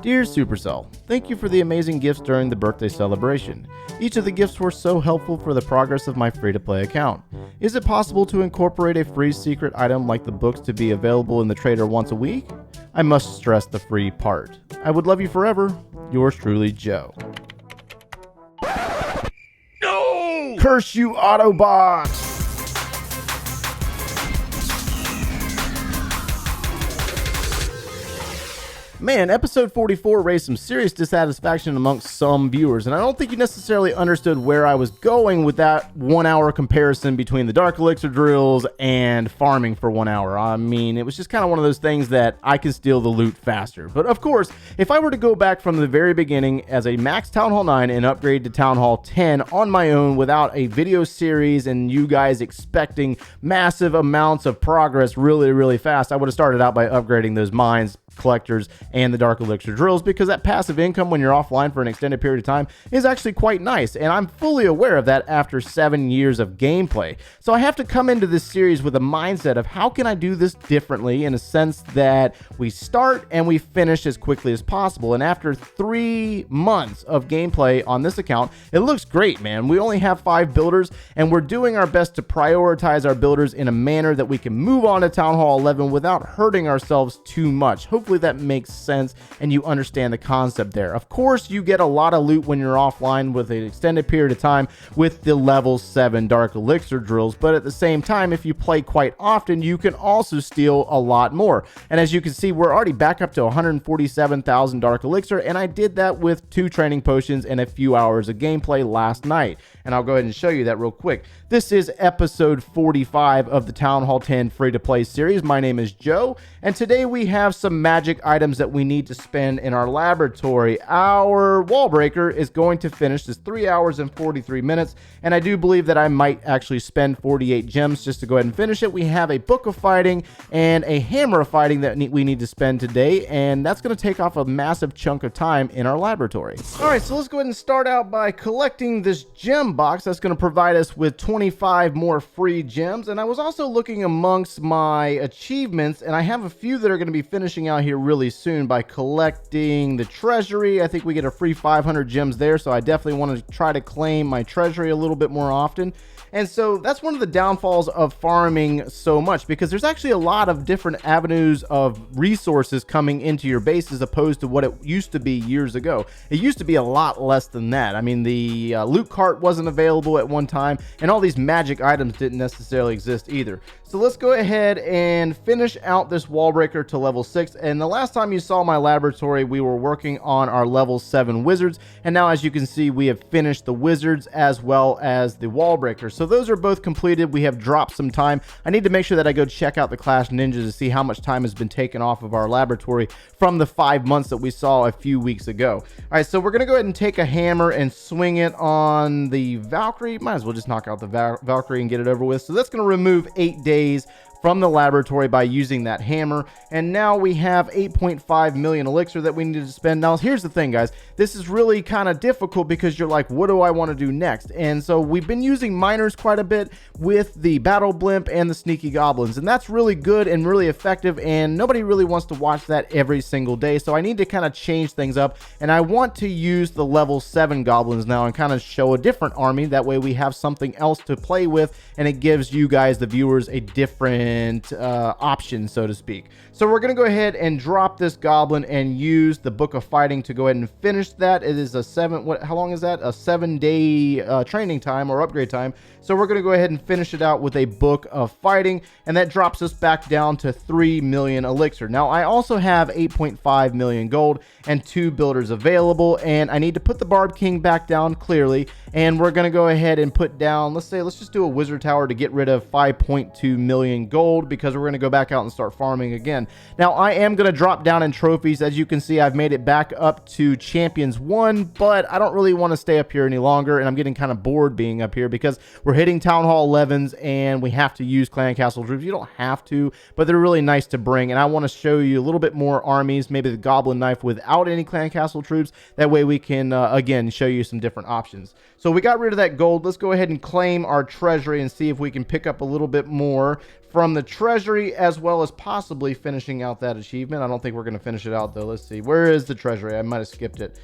Dear Supercell, thank you for the amazing gifts during the birthday celebration. Each of the gifts were so helpful for the progress of my free-to-play account. Is it possible to incorporate a free secret item like the books to be available in the trader once a week? I must stress the free part. I would love you forever. Yours truly, Joe. No! Curse you, Autobots! Man, episode 44 raised some serious dissatisfaction amongst some viewers, and I don't think you necessarily understood where I was going with that 1 hour comparison between the Dark Elixir drills and farming for 1 hour. I mean, it was just kind of one of those things that I can steal the loot faster. But of course, if I were to go back from the very beginning as a max Town Hall 9 and upgrade to Town Hall 10 on my own without a video series and you guys expecting massive amounts of progress really fast, I would have started out by upgrading those mines, collectors, and the Dark Elixir drills, because that passive income when you're offline for an extended period of time is actually quite nice, and I'm fully aware of that after 7 years of gameplay. So I have to come into this series with a mindset of how can I do this differently, in a sense that we start and we finish as quickly as possible. And after 3 months of gameplay on this account, it looks great, man. We only have 5 builders, and we're doing our best to prioritize our builders in a manner that we can move on to Town Hall 11 without hurting ourselves too much. Hopefully that makes sense and you understand the concept there. Of course, you get a lot of loot when you're offline with an extended period of time with the level 7 Dark Elixir drills, but at the same time, if you play quite often, you can also steal a lot more. And as you can see, we're already back up to 147,000 Dark Elixir, and I did that with 2 training potions and a few hours of gameplay last night. And I'll go ahead and show you that real quick. This is episode 45 of the Town Hall 10 free-to-play series. My name is Joe, and today we have some magic items that we need to spend in our laboratory. Our wall breaker is going to finish this 3 hours and 43 minutes, and I do believe that I might actually spend 48 gems just to go ahead and finish it. We have a book of fighting and a hammer of fighting that we need to spend today, and that's going to take off a massive chunk of time in our laboratory. All right, so let's go ahead and start out by collecting this gem box that's going to provide us with 25 more free gems. And I was also looking amongst my achievements, and I have a few that are going to be finishing out here really soon by collecting the treasury. I think we get a free 500 gems there, so I definitely want to try to claim my treasury a little bit more often. And so that's one of the downfalls of farming so much, because there's actually a lot of different avenues of resources coming into your base as opposed to what it used to be years ago. It used to be a lot less than that. I mean, the loot cart wasn't available at one time, and all these magic items didn't necessarily exist either. So let's go ahead and finish out this wall breaker to level 6. And the last time you saw my laboratory, we were working on our level 7 wizards. And now, as you can see, we have finished the wizards as well as the wall breaker. So those are both completed. We have dropped some time. I need to make sure that I go check out the Clash Ninja to see how much time has been taken off of our laboratory from the 5 months that we saw a few weeks ago. All right, so we're going to go ahead and take a hammer and swing it on the Valkyrie. Might as well just knock out the Valkyrie and get it over with. So that's going to remove 8 days from the laboratory by using that hammer. And now we have 8.5 million elixir that we need to spend. Now here's the thing, guys, this is really kind of difficult because you're like, what do I want to do next? And so we've been using miners quite a bit with the battle blimp and the sneaky goblins, and that's really good and really effective, and nobody really wants to watch that every single day. So I need to kind of change things up, and I want to use the level 7 goblins now and kind of show a different army. That way we have something else to play with, and it gives you guys, the viewers, a different option, so to speak. So we're going to go ahead and drop this goblin and use the book of fighting to go ahead and finish that. It is a how long is that? A 7-day training time or upgrade time. So we're going to go ahead and finish it out with a book of fighting, and that drops us back down to 3 million elixir. Now I also have 8.5 million gold and 2 builders available, and I need to put the Barb King back down clearly, and we're going to go ahead and put down, let's just do a wizard tower to get rid of 5.2 million gold, because we're going to go back out and start farming again. Now I am going to drop down in trophies. As you can see, I've made it back up to Champions 1, but I don't really want to stay up here any longer, and I'm getting kind of bored being up here because we're hitting Town Hall 11s and we have to use Clan Castle troops. You don't have to, but they're really nice to bring, and I want to show you a little bit more armies, maybe the Goblin Knife without any Clan Castle troops. That way we can again show you some different options. So we got rid of that gold. Let's go ahead and claim our treasury and see if we can pick up a little bit more from the treasury, as well as possibly finishing out that achievement. I don't think we're going to finish it out though. Let's see, where is the treasury? I might have skipped it.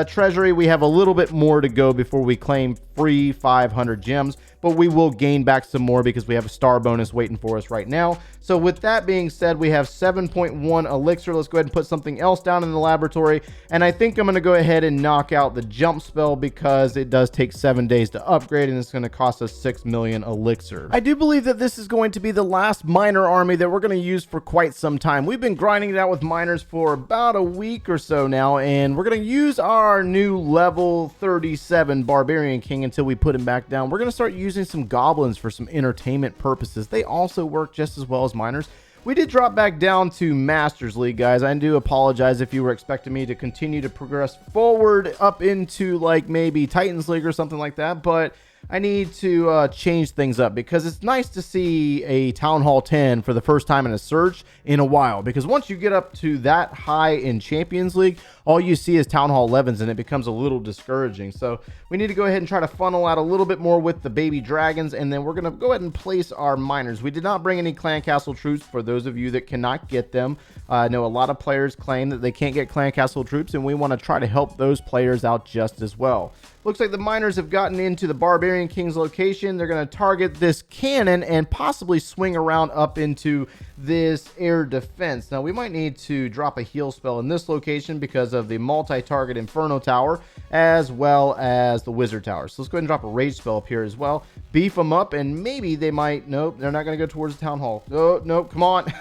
Treasury, we have a little bit more to go before we claim free 500 gems, but we will gain back some more because we have a star bonus waiting for us right now. So with that being said, we have 7.1 elixir. Let's go ahead and put something else down in the laboratory, and I think I'm going to go ahead and knock out the jump spell because it does take 7 days to upgrade, and it's going to cost us 6 million elixir. I do believe that this is going to be the last miner army that we're going to use for quite some time. We've been grinding it out with miners for about a week or so now, and we're going to use our new level 37 barbarian king until we put him back down. We're going to start using some goblins for some entertainment purposes. They also work just as well as miners. We did drop back down to Masters League, guys. I do apologize if you were expecting me to continue to progress forward up into like maybe Titans League or something like that, but I need to change things up because it's nice to see a Town Hall 10 for the first time in a search in a while, because once you get up to that high in Champions League, all you see is Town Hall 11s and it becomes a little discouraging. So we need to go ahead and try to funnel out a little bit more with the baby dragons, and then we're going to go ahead and place our miners. We did not bring any clan castle troops for those of you that cannot get them. I know a lot of players claim that they can't get clan castle troops, and we want to try to help those players out just as well. Looks like the miners have gotten into the Barbarian King's location. They're going to target this cannon and possibly swing around up into this air defense. Now, we might need to drop a heal spell in this location because of the multi-target Inferno Tower, as well as the Wizard Tower. So let's go ahead and drop a rage spell up here as well. Beef them up, and maybe they might... Nope, they're not going to go towards the Town Hall. Oh, nope, come on.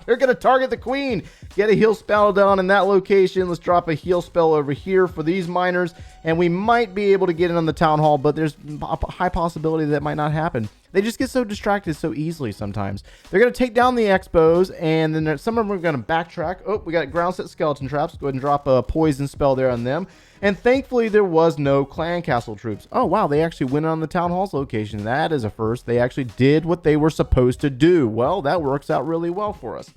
They're going to target the queen. Get a heal spell down in that location. Let's drop a heal spell over here for these miners, and we might be able to get in on the town hall, but there's a high possibility that might not happen. They just get so distracted so easily sometimes. They're going to take down the expos, and then some of them are going to backtrack. Oh, we got ground set skeleton traps. Go ahead and drop a poison spell there on them. And thankfully, there was no clan castle troops. Oh, wow, they actually went on the town hall's location. That is a first. They actually did what they were supposed to do. Well, that works out really well for us.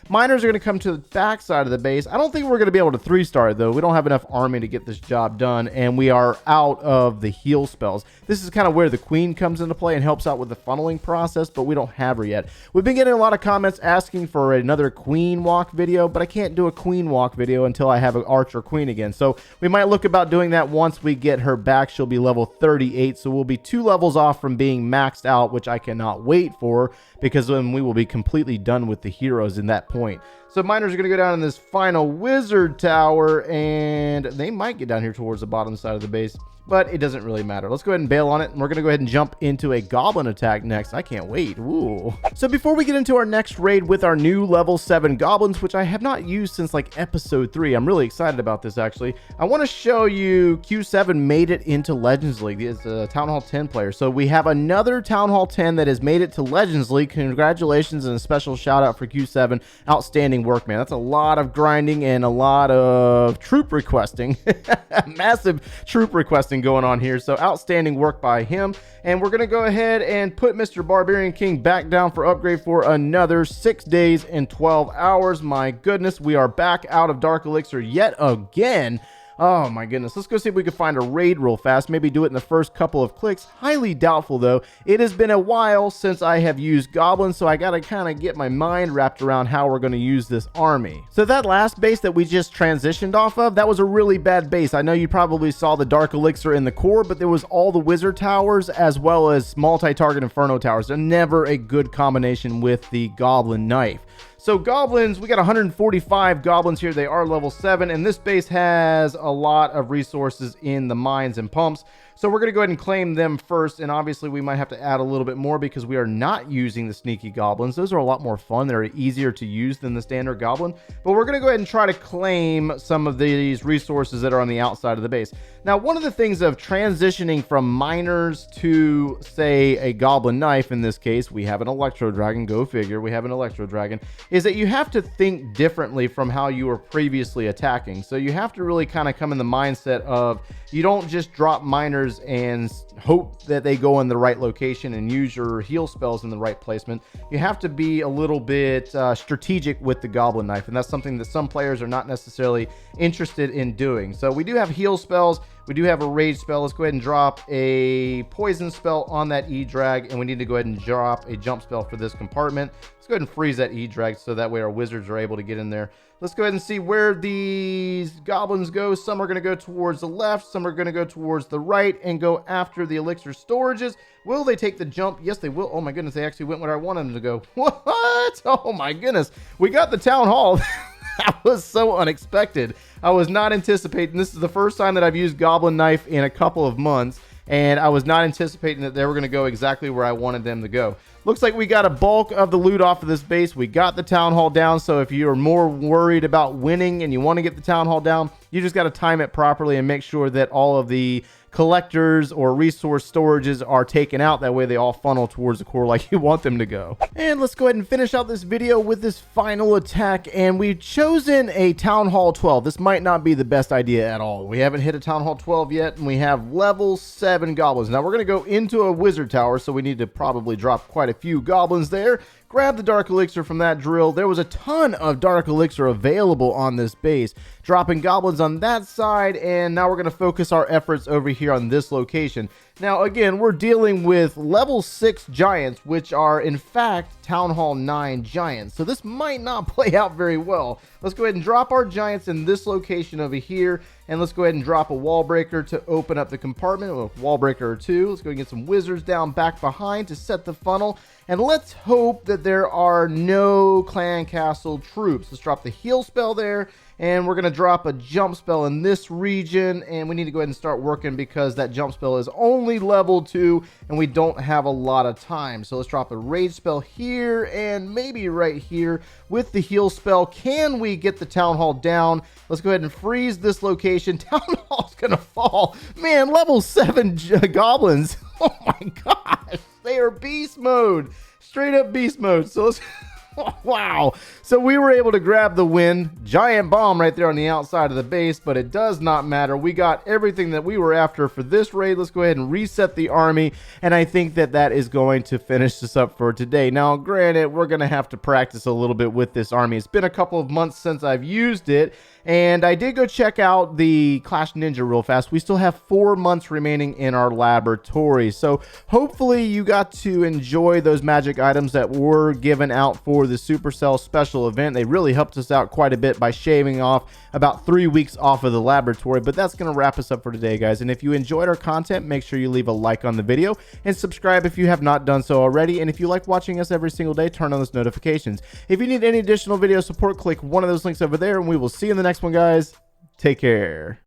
Miners are going to come to the back side of the base. I don't think we're going to be able to 3-star it, though. We don't have enough army to get this job done, and we are out of the heal spells. This is kind of where the queen comes into play and helps out with the funneling process, but we don't have her yet. We've been getting a lot of comments asking for another queen walk video, but I can't do a queen walk video until I have an archer queen again. So we might look about doing that once we get her back. She'll be level 38, so we'll be 2 levels off from being maxed out, which I cannot wait for, because then we will be completely done with the heroes in that point. So miners are going to go down in this final wizard tower, and they might get down here towards the bottom side of the base, but it doesn't really matter. Let's go ahead and bail on it, and we're going to go ahead and jump into a goblin attack next. I can't wait. Ooh. So before we get into our next raid with our new level 7 goblins, which I have not used since like episode 3, I'm really excited about this actually. I want to show you Q7 made it into Legends League. It's a Town Hall 10 player. So we have another Town Hall 10 that has made it to Legends League. Congratulations and a special shout out for Q7. Outstanding work, man. That's a lot of grinding and a lot of troop requesting. Massive troop requesting going on here. So outstanding work by him. And we're going to go ahead and put Mr. Barbarian King back down for upgrade for another 6 days and 12 hours. My goodness, we are back out of Dark Elixir yet again. Oh my goodness. Let's go see if we can find a raid real fast. Maybe do it in the first couple of clicks. Highly doubtful though. It has been a while since I have used goblins, so I gotta kind of get my mind wrapped around how we're going to use this army. So that last base that we just transitioned off of, that was a really bad base. I know you probably saw the Dark Elixir in the core, but there was all the wizard towers as well as multi-target Inferno towers. They're never a good combination with the goblin knife. So goblins, we got 145 goblins here. They are level 7, and this base has a lot of resources in the mines and pumps. So we're going to go ahead and claim them first, and obviously we might have to add a little bit more because we are not using the sneaky goblins. Those are a lot more fun. They're easier to use than the standard goblin, but we're going to go ahead and try to claim some of these resources that are on the outside of the base. Now, one of the things of transitioning from miners to, say, a goblin knife, in this case, we have an electro dragon, go figure, we have an electro dragon, is that you have to think differently from how you were previously attacking. So you have to really kind of come in the mindset of, you don't just drop miners and hope that they go in the right location and use your heal spells in the right placement. You have to be a little bit strategic with the goblin knife, and that's something that some players are not necessarily interested in doing. So we do have heal spells. We do have a rage spell. Let's go ahead and drop a poison spell on that E-Drag, and we need to go ahead and drop a jump spell for this compartment. Let's go ahead and freeze that E-Drag so that way our wizards are able to get in there. Let's go ahead and see where these goblins go. Some are going to go towards the left. Some are going to go towards the right and go after the elixir storages. Will they take the jump? Yes, they will. Oh my goodness, they actually went where I wanted them to go. What? Oh my goodness. We got the town hall. That was so unexpected. I was not anticipating. This is the first time that I've used Goblin Knife in a couple of months, and I was not anticipating that they were going to go exactly where I wanted them to go. Looks like we got a bulk of the loot off of this base. We got the town hall down, so if you're more worried about winning and you want to get the town hall down, you just got to time it properly and make sure that all of the collectors or resource storages are taken out. That way they all funnel towards the core like you want them to go. And let's go ahead and finish out this video with this final attack, and we've chosen a Town Hall 12. This might not be the best idea at all. We haven't hit a Town Hall 12 yet, and we have level 7 goblins. Now we're going to go into a wizard tower, so we need to probably drop quite a few goblins there. Grab the dark elixir from that drill. There was a ton of dark elixir available on this base, dropping goblins on that side, and now we're going to focus our efforts over here on this location. Now again, we're dealing with level 6 giants, which are in fact Town Hall 9 giants, so this might not play out very well. Let's go ahead and drop our giants in this location over here, and let's go ahead and drop a wall breaker to open up the compartment, a wall breaker or two. Let's go and get some wizards down back behind to set the funnel, and let's hope that there are no clan castle troops. Let's drop the heal spell there, and we're going to drop a jump spell in this region, and we need to go ahead and start working because that jump spell is only level 2 and we don't have a lot of time. So let's drop a rage spell here and maybe right here with the heal spell. Can we get the town hall down? Let's go ahead and freeze this location. Town hall's going to fall. Man, level 7 goblins. Oh my gosh, they are beast mode. Straight up beast mode. So let's wow. So we were able to grab the win. Giant bomb right there on the outside of the base, but it does not matter. We got everything that we were after for this raid. Let's go ahead and reset the army, and I think that that is going to finish this up for today. Now, granted, we're going to have to practice a little bit with this army. It's been a couple of months since I've used it, and I did go check out the Clash Ninja real fast. We still have 4 months remaining in our laboratory, so hopefully you got to enjoy those magic items that were given out for the Supercell special event. They really helped us out quite a bit by shaving off about 3 weeks off of the laboratory. But that's going to wrap us up for today, guys. And if you enjoyed our content, make sure you leave a like on the video and subscribe if you have not done so already. And if you like watching us every single day, turn on those notifications. If you need any additional video support, click one of those links over there, and we will see you in the next one, guys. Take care.